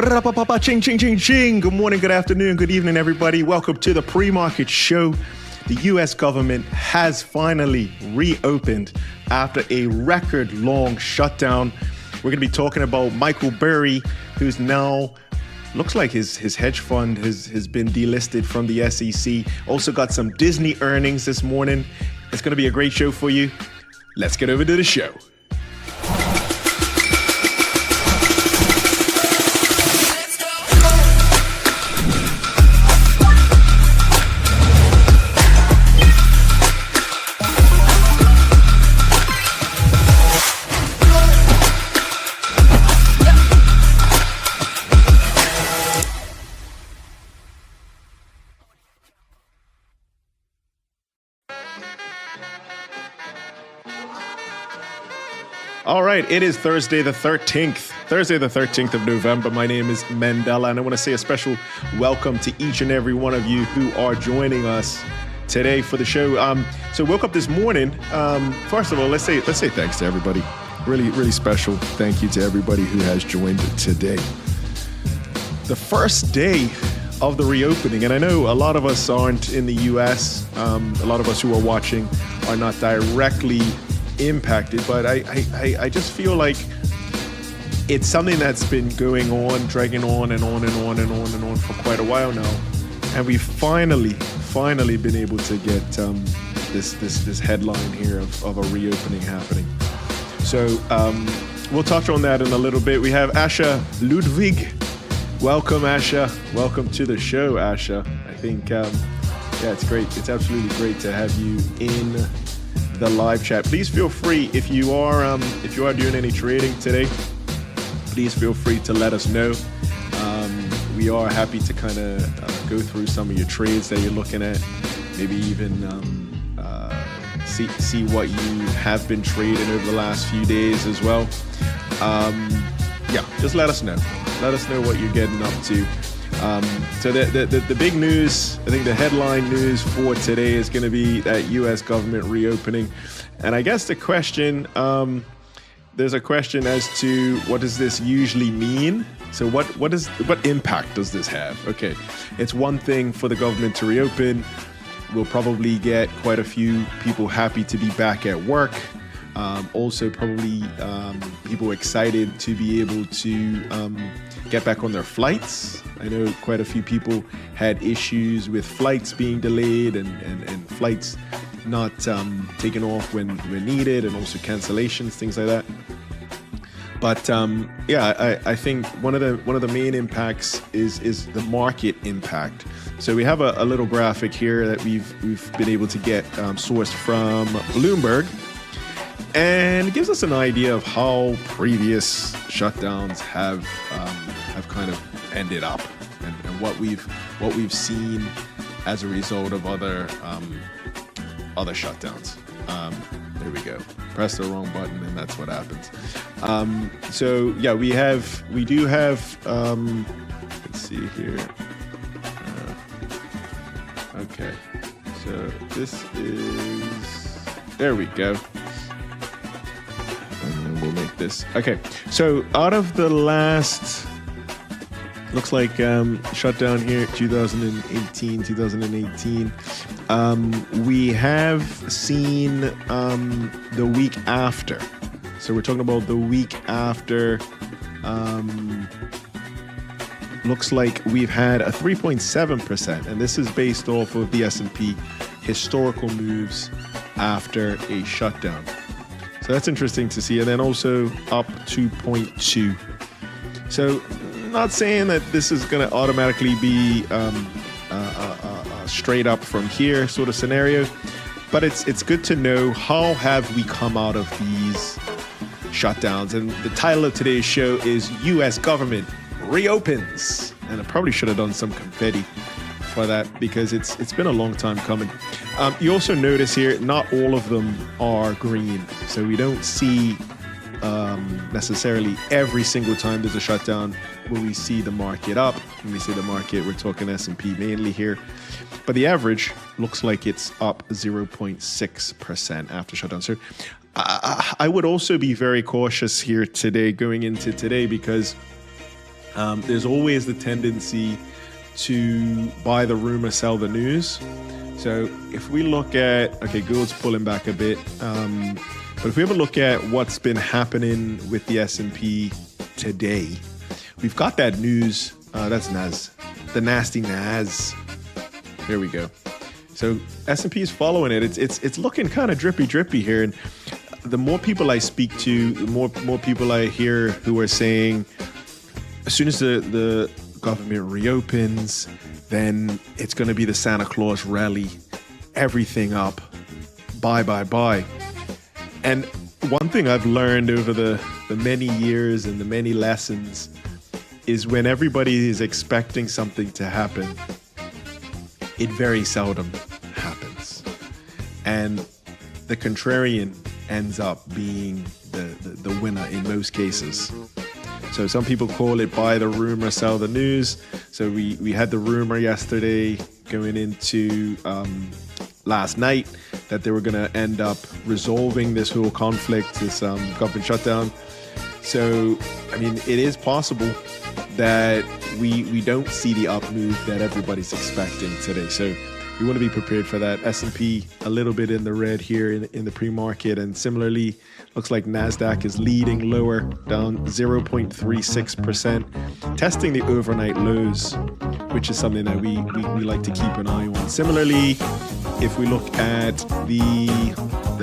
Ching, ching, ching, ching. Good morning, good afternoon, good evening, everybody. Welcome to the pre-market show. The U.S. government has finally reopened after a record-long shutdown. We're going to be talking about Michael Burry, who's now, looks like his hedge fund has been delisted from the SEC. Also got some Disney earnings this morning. It's going to be a great show for you. Let's get over to the show. All right, it is Thursday the 13th of November. My name is Mandela, and I want to say a special welcome to each and every one of you who are joining us today for the show. So woke up this morning. First of all, let's say thanks to everybody. Really special thank you to everybody who has joined today. The first day of the reopening, and I know a lot of us aren't in the U.S. A lot of us who are watching are not directly impacted, but I just feel like it's something that's been going on, dragging on and on and on and on and on for quite a while now, and we've finally been able to get this headline here of a reopening happening. So we'll touch on that in a little bit. We have Asha Ludwig. Welcome, Asha. Welcome to the show, Asha. I think it's great. It's absolutely great to have you in the live chat. Please feel free, if you are doing any trading today, please feel free to let us know. We are happy to kind of go through some of your trades that you're looking at, maybe even see what you have been trading over the last few days as well. Just let us know. Let us know what you're getting up to. So the big news, I think the headline news for today is going to be that U.S. government reopening. And I guess the question, there's a question as to what does this usually mean? So what impact does this have? Okay, it's one thing for the government to reopen. We'll probably get quite a few people happy to be back at work. Also probably people excited to be able to get back on their flights. I know quite a few people had issues with flights being delayed and flights not taking off when needed, and also cancellations, things like that. But I think one of the main impacts is the market impact. So we have a little graphic here that we've been able to get sourced from Bloomberg, and it gives us an idea of how previous shutdowns have kind of ended up, and what we've seen as a result of other shutdowns. There we go. Press the wrong button, and that's what happens. We do have. Let's see here. Okay, so this is. There we go. We'll make this. Okay, so out of the last, looks like shutdown here, 2018, we have seen the week after. So we're talking about the week after. Looks like we've had a 3.7%, and this is based off of the S&P historical moves after a shutdown. So that's interesting to see. And then also up 2.2. So not saying that this is going to automatically be a straight up from here sort of scenario, but it's good to know how have we come out of these shutdowns. And the title of today's show is U.S. Government Reopens. And I probably should have done some confetti for that, because it's been a long time coming. You also notice here, not all of them are green. So we don't see necessarily every single time there's a shutdown where we see the market up. When we see the market, we're talking S&P mainly here. But the average looks like it's up 0.6% after shutdown. So I would also be very cautious here today, going into today, because There's always the tendency to buy the rumor, sell the news. So if we look at, okay, gold's pulling back a bit, but if we have a look at what's been happening with the S&P today, we've got that news. That's NAS, the nasty NAS. There we go. So S&P is following it. It's looking kind of drippy here, and the more people I speak to, the more people I hear who are saying, as soon as the government reopens, then it's going to be the Santa Claus rally, everything up, buy. And one thing I've learned over the many years and the many lessons is when everybody is expecting something to happen, it very seldom happens. And the contrarian ends up being the winner in most cases. So some people call it buy the rumor, sell the news. So we had the rumor yesterday going into last night that they were going to end up resolving this whole conflict, this government shutdown. So, I mean, it is possible that we don't see the up move that everybody's expecting today. So we want to be prepared for that. S&P a little bit in the red here in the pre-market, and similarly, looks like NASDAQ is leading lower, down 0.36%, testing the overnight lows, which is something that we like to keep an eye on. Similarly, if we look at the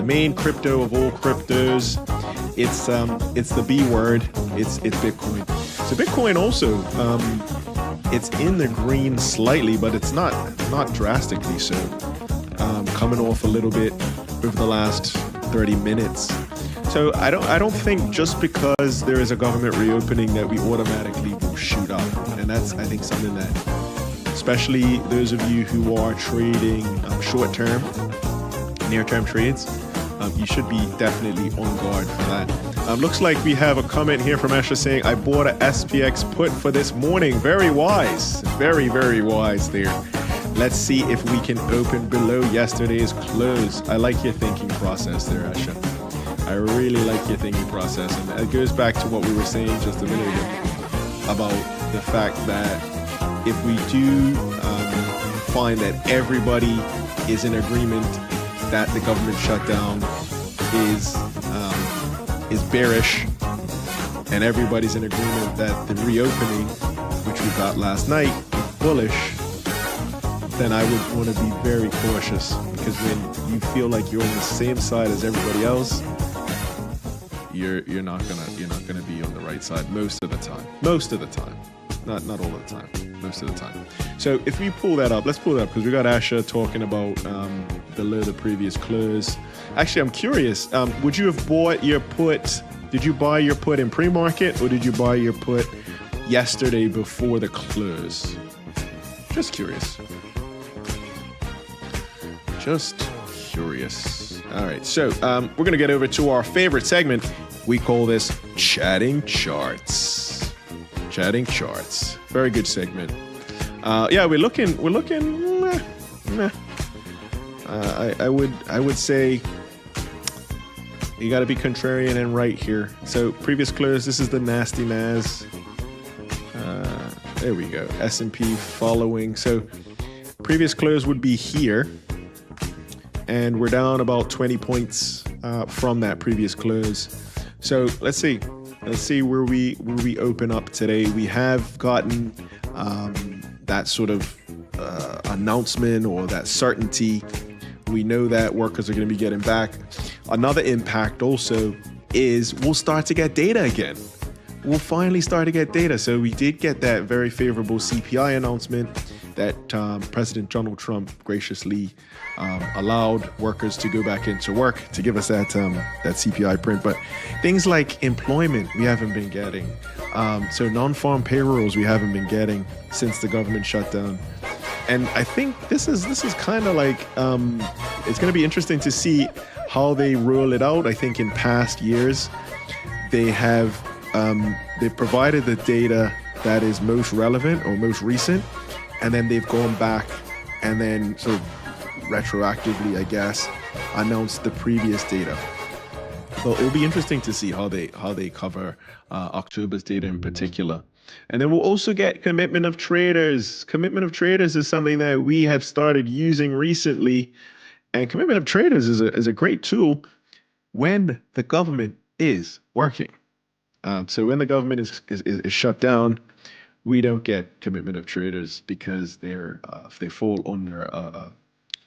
main crypto of all cryptos, it's the B word. It's Bitcoin. So Bitcoin also, it's in the green slightly, but it's not drastically so. Coming off a little bit over the last 30 minutes. So I don't think just because there is a government reopening that we automatically will shoot up. And that's, I think, something that, especially those of you who are trading short-term, near-term trades, you should be definitely on guard for that. Looks like we have a comment here from Asha saying, I bought a SPX put for this morning. Very wise. Very, very wise there. Let's see if we can open below yesterday's close. I like your thinking process there, Asha. I really like your thinking process. And it goes back to what we were saying just a minute ago about the fact that if we do find that everybody is in agreement that the government shutdown is bearish, and everybody's in agreement that the reopening, which we got last night, is bullish, then I would want to be very cautious, because when you feel like you're on the same side as everybody else, you're not gonna be on the right side most of the time. Not all the time, most of the time. So if we pull that up, let's pull that up, because we got Asha talking about below the previous close. Actually, I'm curious, would you have bought your put, did you buy your put in pre-market, or did you buy your put yesterday before the close? Just curious. All right, so we're gonna get over to our favorite segment. We call this Chatting Charts. Chatting Charts. Very good segment. Yeah, we're looking. I would say you got to be contrarian and right here. So previous close. This is the nasty NAS. There we go. S&P following. So previous close would be here, and we're down about 20 points from that previous close. So let's see where we open up today. We have gotten that sort of announcement, or that certainty. We know that workers are going to be getting back. Another impact also is we'll start to get data again. We'll finally start to get data. So we did get that very favorable CPI announcement that President Donald Trump graciously allowed workers to go back into work to give us that CPI print. But things like employment, we haven't been getting. So non-farm payrolls, we haven't been getting since the government shutdown. And I think this is kind of like, it's going to be interesting to see how they roll it out. I think in past years, they've provided the data that is most relevant or most recent, and then they've gone back and then sort of retroactively, I guess, announced the previous data. So it'll be interesting to see how they cover October's data in particular. And then we'll also get commitment of traders. Commitment of traders is something that we have started using recently. And commitment of traders is a great tool when the government is working. So when the government is shut down, we don't get commitment of traders because they fall under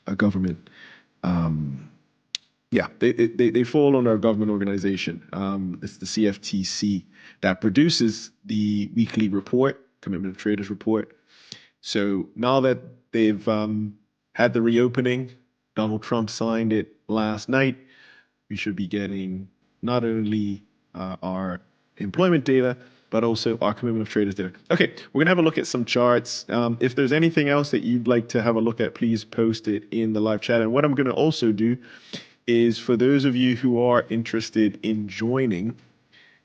a government. They fall under a government organization. It's the CFTC that produces the weekly report, commitment of traders report. So now that they've had the reopening, Donald Trump signed it last night. We should be getting not only our employment data, but also our commitment of traders data. Okay, we're gonna have a look at some charts. If there's anything else that you'd like to have a look at, please post it in the live chat. And what I'm gonna also do is, for those of you who are interested in joining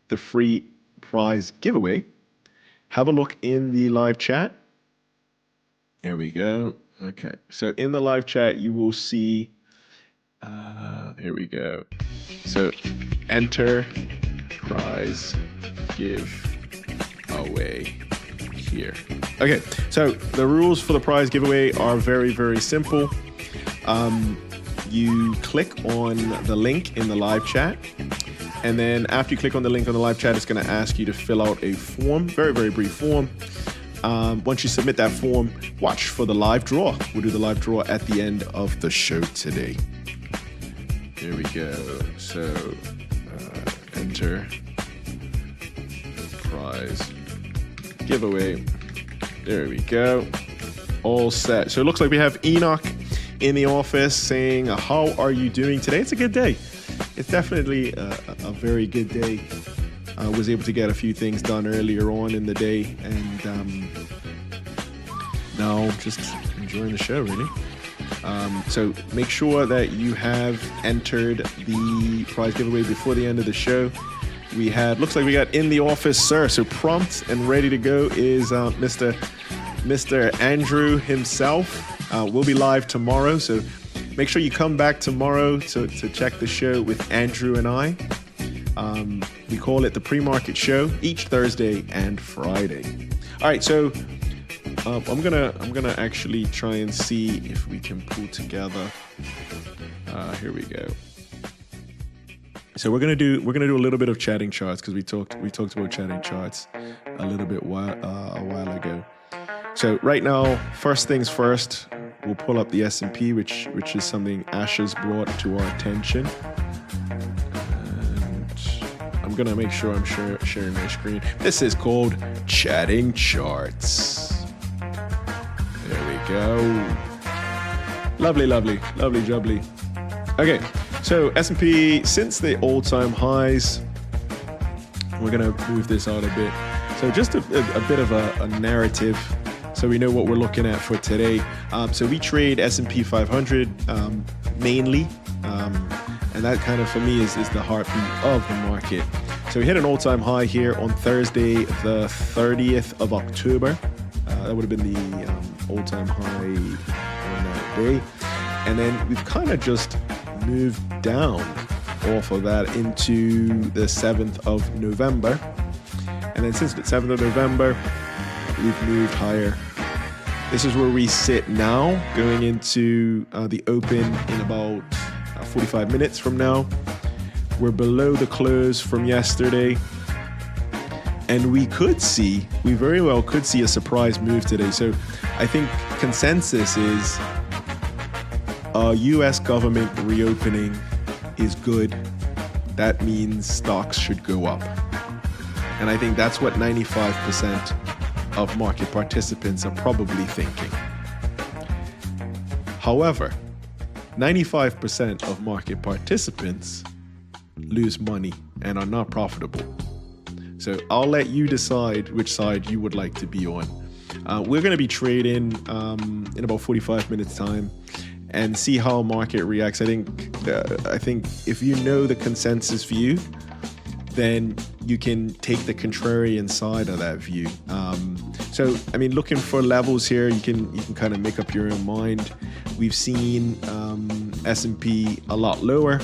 the free prize giveaway, have a look in the live chat. There we go. Okay, so in the live chat, you will see, here we go. So enter prize giveaway here. Okay, so the rules for the prize giveaway are very, very simple. You click on the link in the live chat, and then after you click on the link on the live chat, it's going to ask you to fill out a form, very, very brief form. Once you submit that form, watch for the live draw. We'll do the live draw at the end of the show today. Here we go. So enter prize giveaway. There we go. All set. So it looks like we have Enoch in the office saying, how are you doing today? It's a good day. It's definitely a very good day. I was able to get a few things done earlier on in the day, and now just enjoying the show, really. So make sure that you have entered the prize giveaway before the end of the show. Looks like we got in the office, sir. So prompt and ready to go is Mr. Andrew himself. We'll be live tomorrow, so make sure you come back tomorrow to check the show with Andrew and I. We call it the pre-market show each Thursday and Friday. All right, so I'm gonna actually try and see if we can pull together. Here we go. So we're gonna do a little bit of chatting charts, because we talked about chatting charts a little bit a while ago. So right now, first things first, we'll pull up the S&P, which is something Asha's brought to our attention. And I'm gonna make sure I'm sharing my screen. This is called chatting charts. There we go. Lovely, lovely, lovely, jubbly. Okay, so S&P, since the all-time highs, we're gonna move this out a bit. So just a bit of a narrative, so we know what we're looking at for today. So we trade S&P 500 mainly, and that kind of, for me, is the heartbeat of the market. So we hit an all-time high here on Thursday, the 30th of October. That would have been the all-time high on that day. And then we've kind of just moved down off of that into the 7th of November. And then since the 7th of November, we've moved higher. This is where we sit now, going into the open in about 45 minutes from now. We're below the close from yesterday. And we very well could see a surprise move today. So I think consensus is U.S. government reopening is good. That means stocks should go up. And I think that's what 95% of market participants are probably thinking. However, 95% of market participants lose money and are not profitable. So I'll let you decide which side you would like to be on. We're going to be trading in about 45 minutes time and see how market reacts. I think if you know the consensus view, then you can take the contrarian side of that view. So, I mean, looking for levels here, you can kind of make up your own mind. We've seen S&P a lot lower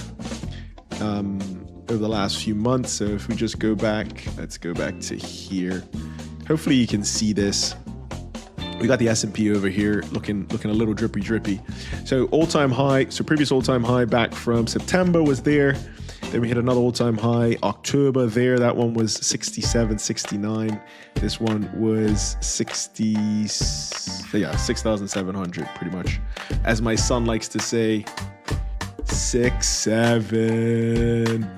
over the last few months. So if we just go back, let's go back to here. hopefully you can see this. We got the S&P over here looking a little drippy. So all-time high, so previous all-time high back from September was there. Then we hit another all-time high October there. That one was 67.69. This one was 6,700 pretty much. As my son likes to say, 6-7.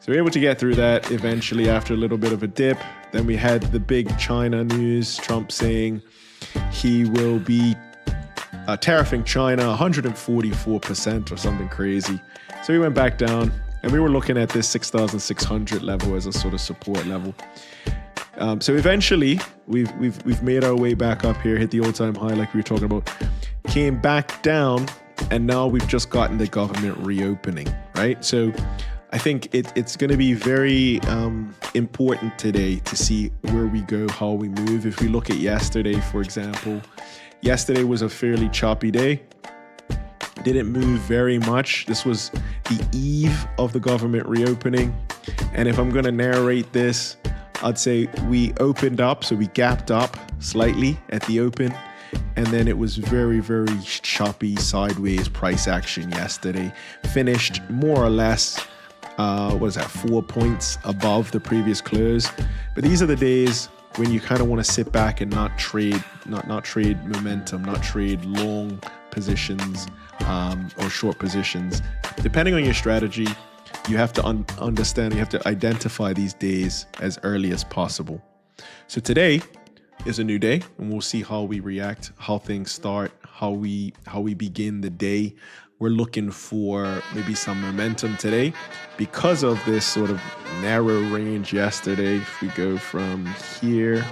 So we were able to get through that eventually after a little bit of a dip. Then we had the big China news, Trump saying he will be tariffing China 144% or something crazy. So we went back down and we were looking at this 6,600 level as a sort of support level. So eventually we've made our way back up here, hit the all-time high like we were talking about, came back down, and now we've just gotten the government reopening, right? So I think it's going to be very important today to see where we go, how we move. If we look at yesterday, for example, yesterday was a fairly choppy day. Didn't move very much. This was the eve of the government reopening. And if I'm going to narrate this, I'd say we opened up, so we gapped up slightly at the open. And then it was very, very choppy sideways price action yesterday. Finished more or less 4 points above the previous close. But these are the days when you kind of want to sit back and not trade momentum, not trade long positions or short positions. Depending on your strategy, you have to understand, you have to identify these days as early as possible. So today is a new day, and we'll see how we react, how things start, how we begin the day. We're looking for maybe some momentum today because of this sort of narrow range yesterday. If we go from here,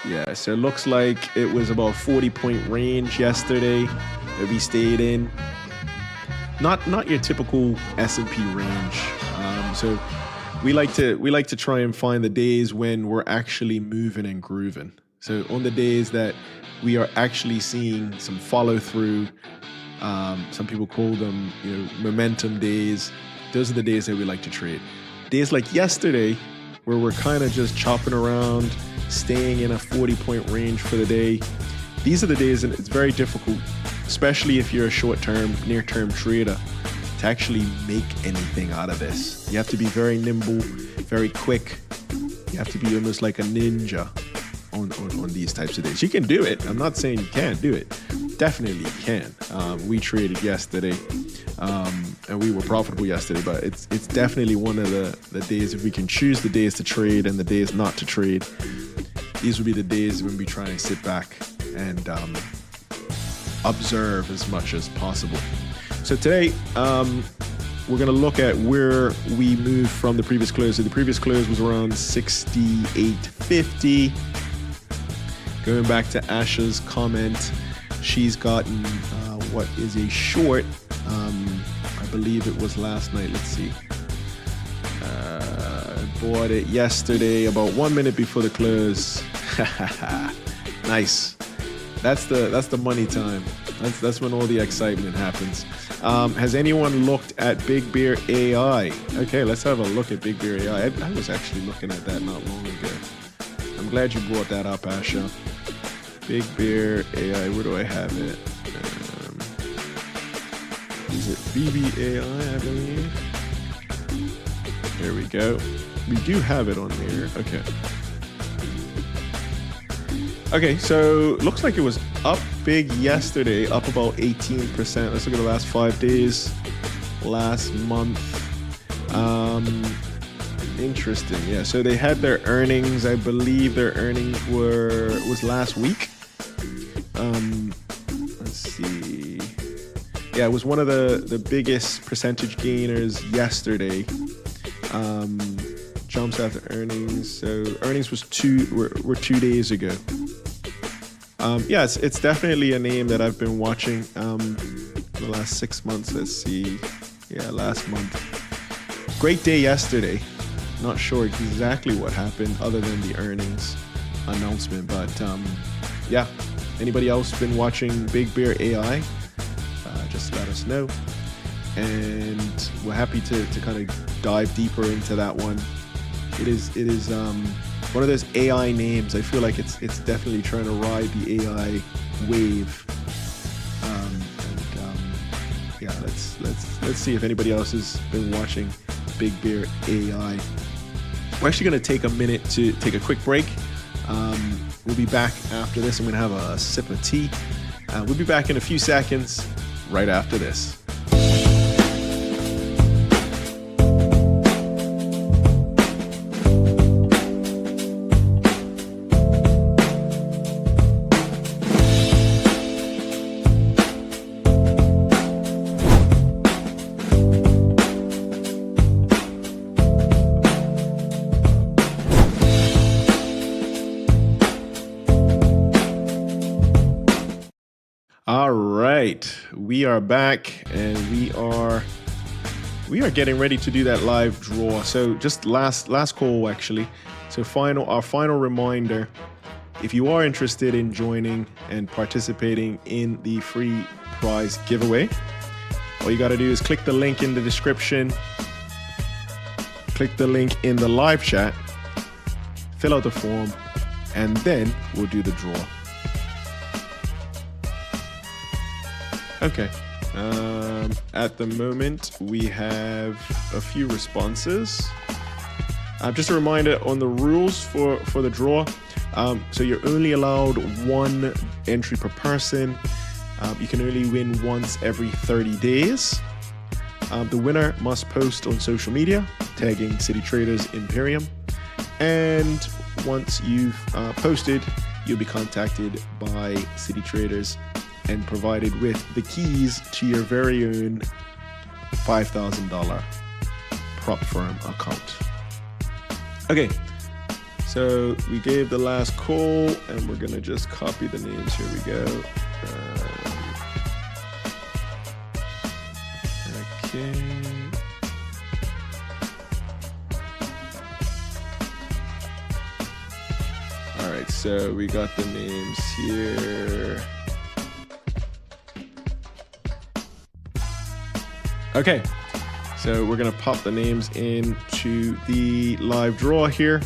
yeah, so it looks like it was about 40-point range yesterday that we stayed in. Not your typical S&P range. So we like to try and find the days when we're actually moving and grooving. So on the days that we are actually seeing some follow through. Some people call them, momentum days. Those are the days that we like to trade. Days like yesterday, where we're kind of just chopping around, staying in a 40-point range for the day. These are the days, and it's very difficult, especially if you're a short-term, near-term trader, to actually make anything out of this. You have to be very nimble, very quick. You have to be almost like a ninja on these types of days. You can do it. I'm not saying you can't do it. Definitely can. We traded yesterday, and we were profitable yesterday, but it's definitely one of the days, if we can choose the days to trade and the days not to trade, these would be the days when we try and sit back and observe as much as possible. So today, we're going to look at where we moved from the previous close. So the previous close was around 68.50. Going back to Asha's comment, she's gotten what is a short. I believe it was last night. Let's see. Bought it yesterday, about 1 minute before the close. Nice. That's the money time. That's when all the excitement happens. Has anyone looked at Big Bear AI? Okay, let's have a look at Big Bear AI. I was actually looking at that not long ago. I'm glad you brought that up, Asha. Big Bear AI, where do I have it? Is it BBAI, I believe? There we go. We do have it on there. Okay, so looks like it was up big yesterday, up about 18%. Let's look at the last 5 days, last month. Interesting. Yeah, so they had their earnings. I believe their earnings was last week. Let's see. Yeah, it was one of the biggest percentage gainers yesterday. Jumps after earnings. So earnings was 2 days ago. Yeah, it's definitely a name that I've been watching the last 6 months. Let's see. Yeah, last month. Great day yesterday. Not sure exactly what happened other than the earnings announcement, but yeah. Anybody else been watching Big Bear AI? Just let us know. And we're happy to kind of dive deeper into that one. It is one of those AI names. I feel like it's definitely trying to ride the AI wave. Yeah, let's see if anybody else has been watching Big Bear AI. We're actually going to take a minute to take a quick break. We'll be back after this. I'm going to have a sip of tea. We'll be back in a few seconds right after this. All right, we are back, and we are getting ready to do that live draw. So just last call actually. So our final reminder: if you are interested in joining and participating in the free prize giveaway, all you got to do is click the link in the description, click the link in the live chat, fill out the form, and then we'll do the draw. Okay, at the moment we have a few responses. Just a reminder on the rules for the draw. So you're only allowed one entry per person. You can only win once every 30 days. The winner must post on social media, tagging City Traders Imperium. And once you've posted, you'll be contacted by City Traders and provided with the keys to your very own $5,000 prop firm account. Okay, so we gave the last call, and we're gonna just copy the names. Here we go. Okay. All right, so we got the names here. Okay, so we're gonna pop the names into the live draw here.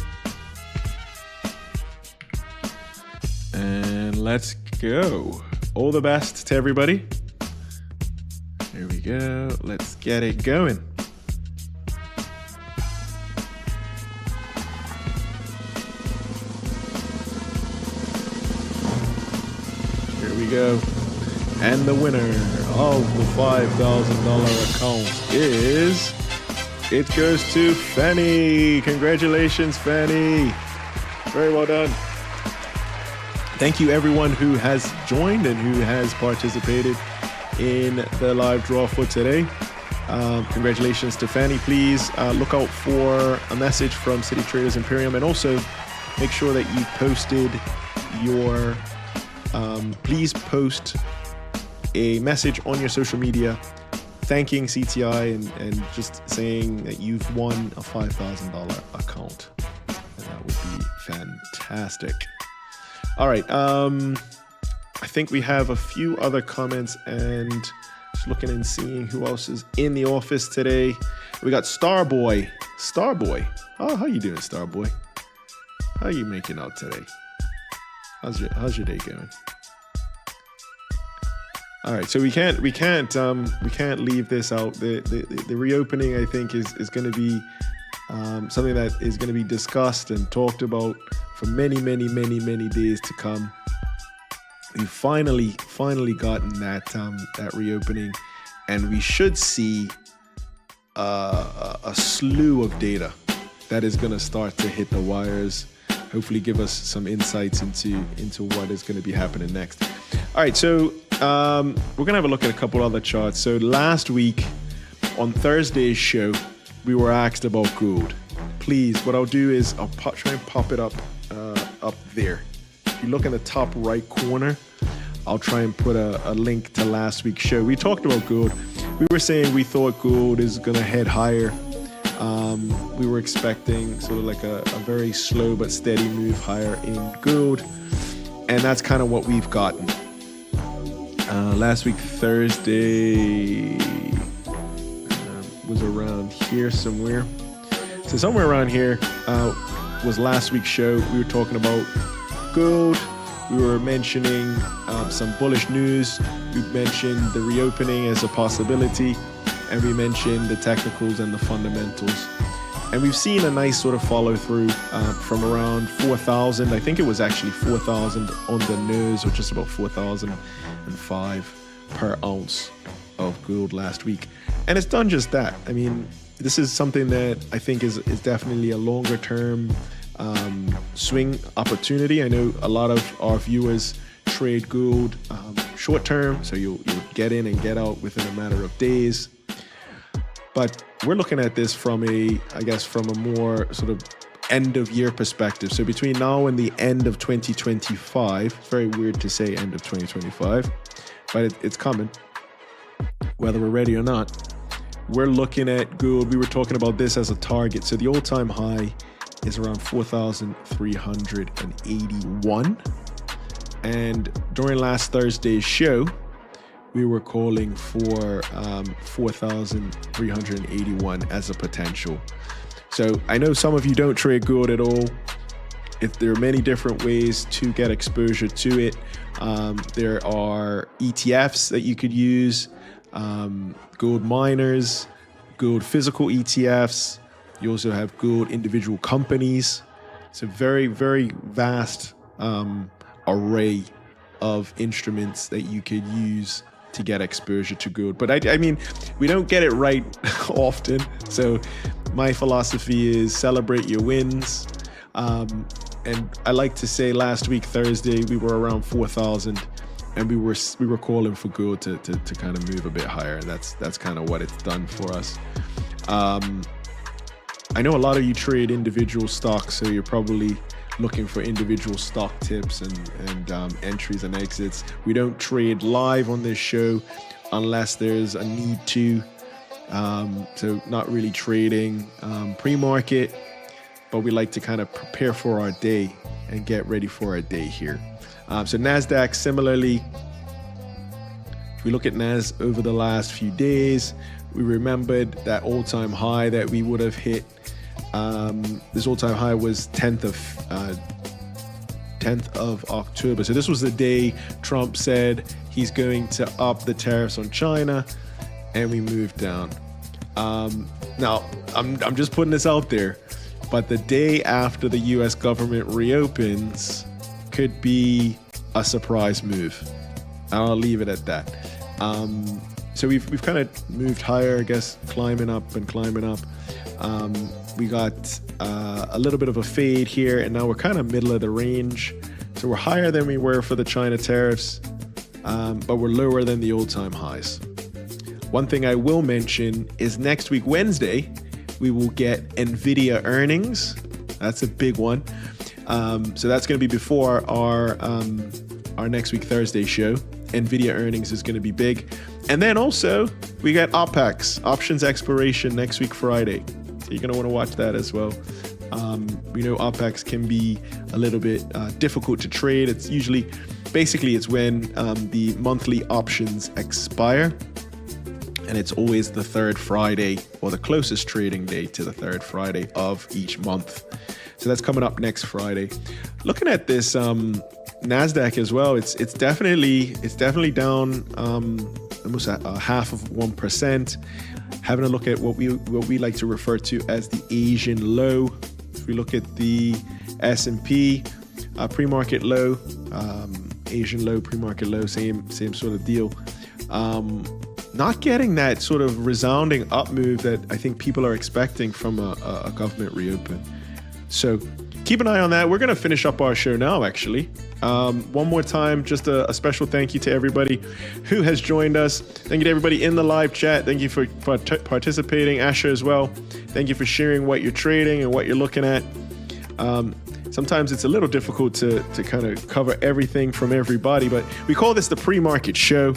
And let's go. All the best to everybody. Here we go, let's get it going. Here we go. And the winner of the $5,000 account is, it goes to Fanny. Congratulations, Fanny. Very well done. Thank you everyone who has joined and who has participated in the live draw for today. Congratulations to Fanny. Please look out for a message from City Traders Imperium, and also make sure that you posted your, please post a message on your social media thanking CTI and just saying that you've won a $5,000 account. And that would be fantastic. All right, I think we have a few other comments, and just looking and seeing who else is in the office today. We got Starboy. Starboy. Oh, how you doing, Starboy? How are you making out today? How's your day going? All right, so we can't leave this out. The reopening, I think, is going to be something that is going to be discussed and talked about for many days to come. We've finally gotten that reopening, and we should see a slew of data that is going to start to hit the wires. Hopefully, give us some insights into what is going to be happening next. All right, so we're gonna have a look at a couple other charts. So last week on Thursday's show, we were asked about gold. Please, what I'll do is I'll try and pop it up there. If you look in the top right corner, I'll try and put a link to last week's show. We talked about gold. We were saying we thought gold is gonna head higher. We were expecting sort of like a very slow but steady move higher in gold, and that's kind of what we've gotten. Last week, Thursday, was around here somewhere. So somewhere around here, was last week's show. We were talking about gold. We were mentioning some bullish news. We mentioned the reopening as a possibility, and we mentioned the technicals and the fundamentals. And we've seen a nice sort of follow through from around 4,000. I think it was actually 4,000 on the nose, or just about 4,005 per ounce of gold last week. And it's done just that. I mean, this is something that I think is definitely a longer term swing opportunity. I know a lot of our viewers trade gold short term, so you'll get in and get out within a matter of days. But we're looking at this from a more sort of end of year perspective. So between now and the end of 2025, very weird to say end of 2025, but it's coming, whether we're ready or not. We're looking at gold. We were talking about this as a target. So the all-time high is around 4,381. And during last Thursday's show, we were calling for 4,381 as a potential. So I know some of you don't trade gold at all. There are many different ways to get exposure to it. There are ETFs that you could use, gold miners, gold physical ETFs. You also have gold individual companies. It's a very, very vast array of instruments that you could use to get exposure to gold. But I mean, we don't get it right often. So my philosophy is celebrate your wins. And I like to say last week, Thursday, we were around 4,000 and we were calling for gold to kind of move a bit higher. That's kind of what it's done for us. I know a lot of you trade individual stocks, so you're probably looking for individual stock tips and entries and exits. We don't trade live on this show unless there's a need to. So not really trading pre-market, but we like to kind of prepare for our day and get ready for our day here. So NASDAQ, similarly, if we look at NAS over the last few days, we remembered that all-time high that we would have hit. This all-time high was 10th of October. So this was the day Trump said he's going to up the tariffs on China, and we moved down. Now, I'm just putting this out there, but the day after the U.S. government reopens could be a surprise move. I'll leave it at that. So we've kind of moved higher, I guess, climbing up. We got a little bit of a fade here, and now we're kind of middle of the range. So we're higher than we were for the China tariffs, but we're lower than the all-time highs. One thing I will mention is next week, Wednesday, we will get NVIDIA earnings. That's a big one. So that's going to be before our next week, Thursday show. NVIDIA earnings is going to be big. And then also, we got OPEX, options expiration, next week, Friday. So you're going to want to watch that as well. We know OPEX can be a little bit difficult to trade. It's usually, basically, it's when the monthly options expire. And it's always the third Friday, or the closest trading day to the third Friday of each month. So that's coming up next Friday. Looking at this NASDAQ as well, it's definitely down almost a 0.5%. Having a look at what we like to refer to as the Asian low. If we look at the S&P pre-market low, Asian low, pre-market low, same sort of deal. Not getting that sort of resounding up move that I think people are expecting from a government reopen. So keep an eye on that. We're going to finish up our show now, actually. One more time, just a special thank you to everybody who has joined us. Thank you to everybody in the live chat. Thank you for participating. Asher as well. Thank you for sharing what you're trading and what you're looking at. Sometimes it's a little difficult to kind of cover everything from everybody, but we call this the pre-market show.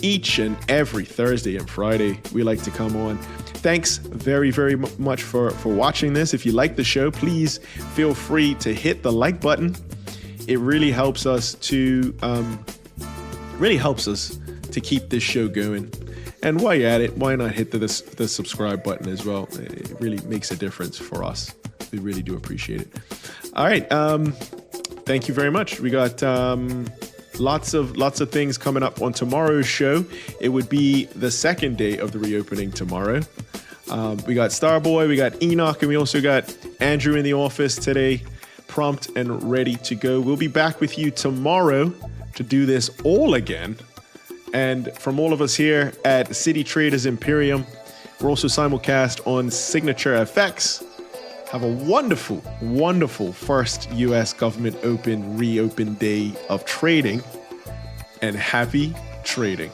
Each and every Thursday and Friday, we like to come on. Thanks very, very much for watching this. If you like the show, please feel free to hit the like button. It really helps us to keep this show going. And while you're at it, why not hit the subscribe button as well? It really makes a difference for us. We really do appreciate it. All right. Thank you very much. We got lots of things coming up on tomorrow's show. It would be the second day of the reopening tomorrow. We got Starboy, we got Enoch, and we also got Andrew in the office today, prompt and ready to go. We'll be back with you tomorrow to do this all again. And from all of us here at City Traders Imperium, we're also simulcast on Signature FX. Have a wonderful, wonderful first U.S. government reopen day of trading, and happy trading.